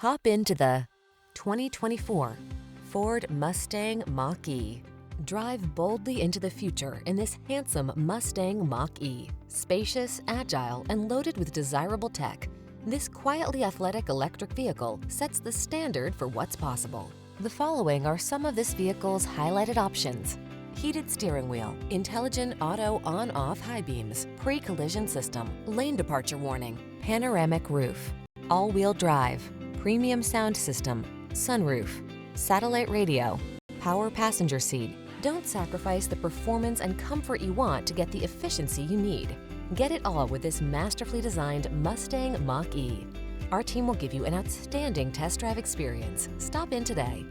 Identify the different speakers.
Speaker 1: Hop into the 2024 Ford Mustang Mach-E. Drive boldly into the future in this handsome Mustang Mach-E. Spacious, agile, and loaded with desirable tech, this quietly athletic electric vehicle sets the standard for what's possible. The following are some of this vehicle's highlighted options: heated steering wheel, intelligent auto on-off high beams, pre-collision system, lane departure warning, panoramic roof, all-wheel drive, premium sound system, sunroof, satellite radio, power passenger seat. Don't sacrifice the performance and comfort you want to get the efficiency you need. Get it all with this masterfully designed Mustang Mach-E. Our team will give you an outstanding test drive experience. Stop in today.